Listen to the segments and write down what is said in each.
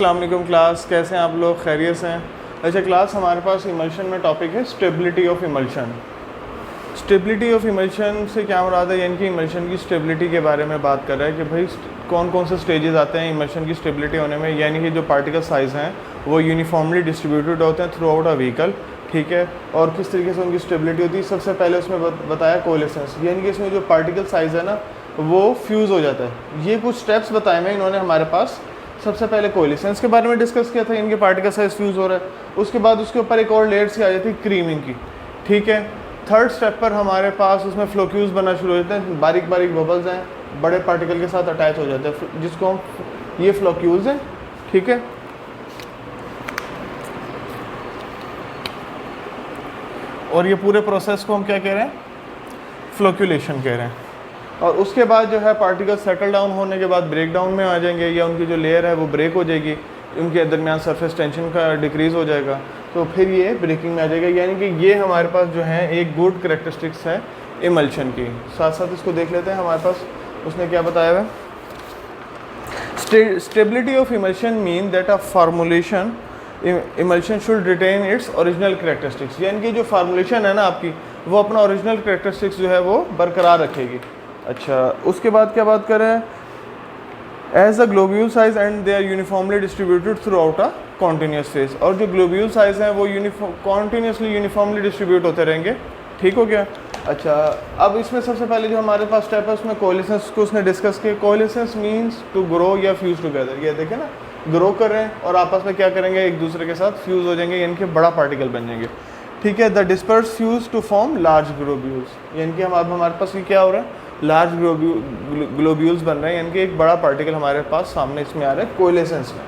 अस्सलाम वालेकुम क्लास, कैसे हैं आप लोग? खैरियत से हैं? अच्छा क्लास, हमारे पास इमल्शन में टॉपिक है stability of emulsion. Stability of emulsion से क्या मुराद है? यानी कि इमल्शन की स्टेबिलिटी के बारे में बात कर रहा है कि भाई कौन कौन से स्टेजेस आते हैं इमल्शन की स्टेबिलिटी होने में। यानी कि जो पार्टिकल साइज़ हैं वो यूनिफॉर्मली डिस्ट्रीब्यूटेड होते हैं थ्रू आउट अ व्हीकल, ठीक है। और किस तरीके से उनकी स्टेबिलिटी होती है, सबसे पहले उसमें बताया कोलेसेंस, यानी कि इसमें जो पार्टिकल साइज़ है ना वो फ्यूज़ हो जाता है। ये कुछ स्टेप्स बताए हैं इन्होंने हमारे पास। सबसे पहले कोलिसेंस के बारे में डिस्कस किया था, इनके पार्टिकल साइज फ्यूज़ हो रहा है। उसके बाद उसके ऊपर एक और लेयर्स की आ जाती है क्रीमिंग की, ठीक है। थर्ड स्टेप पर हमारे पास उसमें फ्लोक्यूज बनना शुरू हो जाते हैं, बारीक बारीक बबल्स हैं, बड़े पार्टिकल के साथ अटैच हो जाते हैं, जिसको हम ये फ्लोक्यूज हैं, ठीक है। और ये पूरे प्रोसेस को हम क्या कह रहे हैं? फ्लोक्यूलेशन कह रहे हैं। और उसके बाद जो है पार्टिकल सेटल डाउन होने के बाद ब्रेक डाउन में आ जाएंगे, या उनकी जो लेयर है वो ब्रेक हो जाएगी, उनके दरमियान सरफेस टेंशन का डिक्रीज़ हो जाएगा, तो फिर ये ब्रेकिंग में आ जाएगा। यानी कि ये हमारे पास जो है एक गुड करेक्टरिस्टिक्स है इमल्शन की। साथ साथ इसको देख लेते हैं हमारे पास उसने क्या बताया हुआ है। Stability of emulsion mean that a formulation emulsion should retain its original characteristics. यानी कि जो फार्मूलेशन है ना आपकी, वो अपना ओरिजिनल करेक्टरिस्टिक्स जो है वो बरकरार रखेगी। अच्छा, उसके बाद क्या बात करें? As a globule size and they are uniformly distributed throughout a continuous phase. और जो ग्लोब्यूल साइज हैं वो कॉन्टीन्यूसली यूनिफॉर्मली डिस्ट्रीब्यूट होते रहेंगे, ठीक हो गया। अच्छा, अब इसमें सबसे पहले जो हमारे पास स्टेप है उसमें कोलिसेंस को उसने डिस्कस किया। कोलिसेंस मीन्स टू ग्रो या फ्यूज टुगेदर। ये देखें ना, ग्रो कर रहे हैं और आपस में क्या करेंगे, एक दूसरे के साथ फ्यूज़ हो जाएंगे, यानी कि बड़ा पार्टिकल बन जाएंगे, ठीक है। The disperse fuse to form large globules. यानी कि अब हमारे पास ये क्या हो रहा है, लार्ज ग्लोब्यूल्स बन रहे हैं, यानी कि एक बड़ा पार्टिकल हमारे पास सामने इसमें आ रहा है कोलेसेंस में।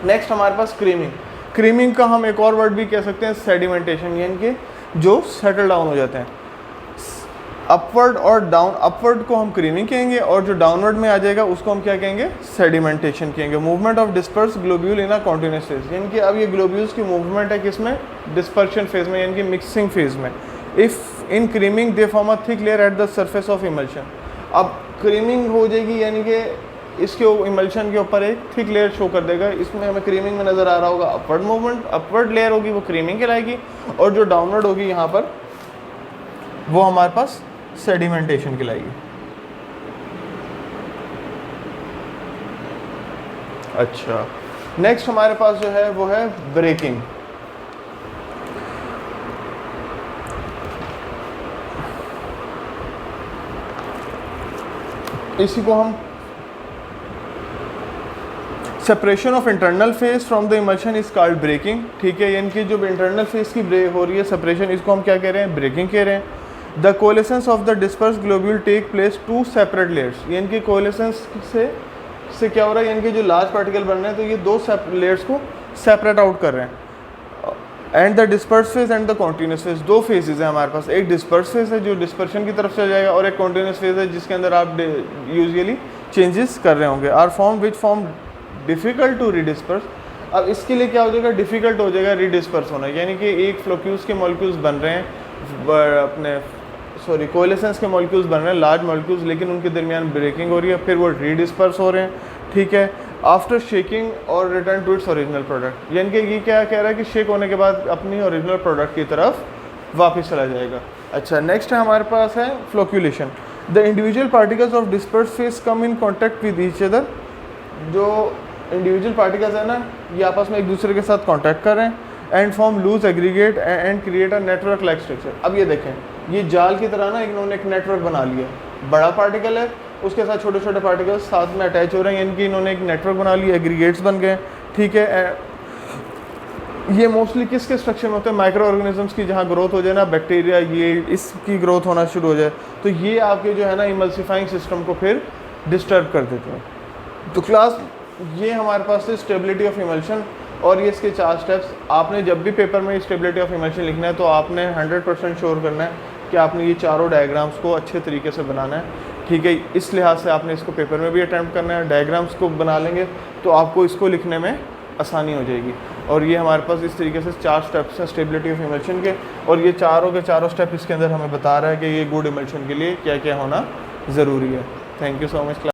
नेक्स्ट हमारे पास क्रीमिंग। क्रीमिंग का हम एक और वर्ड भी कह सकते हैं सेडिमेंटेशन, यानी कि जो सेटल डाउन हो जाते हैं। अपवर्ड और डाउन, अपवर्ड को हम क्रीमिंग कहेंगे और जो डाउनवर्ड में आ जाएगा उसको हम क्या कहेंगे? सेडिमेंटेशन कहेंगे। Movement of disperse globule in a continuous phase. यानी कि अब ये ग्लोब्यूल्स की मूवमेंट है किसमें? डिस्पर्शन फेज में, यानी कि मिक्सिंग फेज में। If in creaming they form a thick layer at the surface of emulsion. अब क्रीमिंग हो जाएगी, यानी कि इसके इमल्शन के ऊपर एक थिक लेयर शो कर देगा। इसमें हमें क्रीमिंग में नज़र आ रहा होगा अपवर्ड मूवमेंट, अपवर्ड लेयर होगी वो क्रीमिंग कहलाएगी, और जो डाउनवर्ड होगी यहाँ पर वो हमारे पास सेडिमेंटेशन कहलाएगी। अच्छा, नेक्स्ट हमारे पास जो है वो है ब्रेकिंग। इसी को हम separation of internal phase from the emulsion is called breaking, ठीक है। यानी कि जो इंटरनल फेज की ब्रेक हो रही है सेपरेशन, इसको हम क्या कह रहे हैं? ब्रेकिंग कह रहे हैं। The coalescence of the disperse globule take place to separate layers. यानी कि कोलेसेंस से क्या हो रहा है, यानी कि जो लार्ज पार्टिकल बन रहे हैं तो ये दो लेयर्स को सेपरेट आउट कर रहे हैं। And the disperse phase and the continuous phase, दो फेजेज हैं हमारे पास। एक डिस्पर्स फेज है जो डिस्पर्शन की तरफ चला जाएगा, और एक कॉन्टीन्यूस फेज है जिसके अंदर आप यूजुअली चेंजेस कर रहे होंगे। Are form which form difficult to redisperse. अब इसके लिए क्या हो जाएगा? डिफ़िकल्ट हो जाएगा रीडिस्पर्स होना। यानी कि एक फ्लोक्यूल्स के मॉलिक्यूल्स बन रहे हैं, कोलेसेंस के मॉलिक्यूल्स बन रहे हैं, लार्ज मॉलिक्यूल्स, लेकिन उनके दरमियान ब्रेकिंग हो रही है, फिर वो रीडिस्पर्स हो रहे हैं, ठीक है। आफ्टर शेकिंग और return to its original product. यानी कि ये क्या कह रहा है कि शेक होने के बाद अपनी ओरिजिनल प्रोडक्ट की तरफ वापस चला जाएगा। अच्छा, नेक्स्ट है हमारे पास है flocculation. The individual particles of disperse phase come in contact with each other. जो इंडिविजुअल पार्टिकल्स है ना, ये आपस में एक दूसरे के साथ कॉन्टैक्ट कर रहे हैं and form loose aggregate and create a network like structure. अब ये देखें, ये जाल की तरह ना इन्होंने एक नेटवर्क बना लिया। बड़ा पार्टिकल है, उसके साथ छोटे छोटे पार्टिकल्स साथ में अटैच हो रहे हैं, यानी कि इन्होंने एक नेटवर्क बना लिया, एग्रीगेट्स बन गए, ठीक है। ये मोस्टली किसके स्ट्रक्चर में होते हैं? माइक्रो ऑर्गेनिजम्स की, जहाँ ग्रोथ हो जाए ना, बैक्टीरिया, यील्ड, इसकी ग्रोथ होना शुरू हो जाए, तो ये आपके जो है ना इमल्सिफाइंग सिस्टम को फिर डिस्टर्ब कर देते हैं। तो क्लास, ये हमारे पास है स्टेबिलिटी ऑफ इमल्शन, और ये इसके 4 स्टेप्स। आपने जब भी पेपर में स्टेबिलिटी ऑफ इमल्शन लिखना है तो आपने 100% श्योर करना है कि आपने ये चारों डायग्राम्स को अच्छे तरीके से बनाना है, ठीक है। इस लिहाज से आपने इसको पेपर में भी अटैम्प्ट करना है। डायग्राम्स को बना लेंगे तो आपको इसको लिखने में आसानी हो जाएगी। और ये हमारे पास इस तरीके से 4 स्टेप्स हैं स्टेबिलिटी ऑफ इमल्शन के, और ये चारों के चारों स्टेप इसके अंदर हमें बता रहा है कि ये गुड इमल्शन के लिए क्या क्या होना ज़रूरी है। Thank you so much.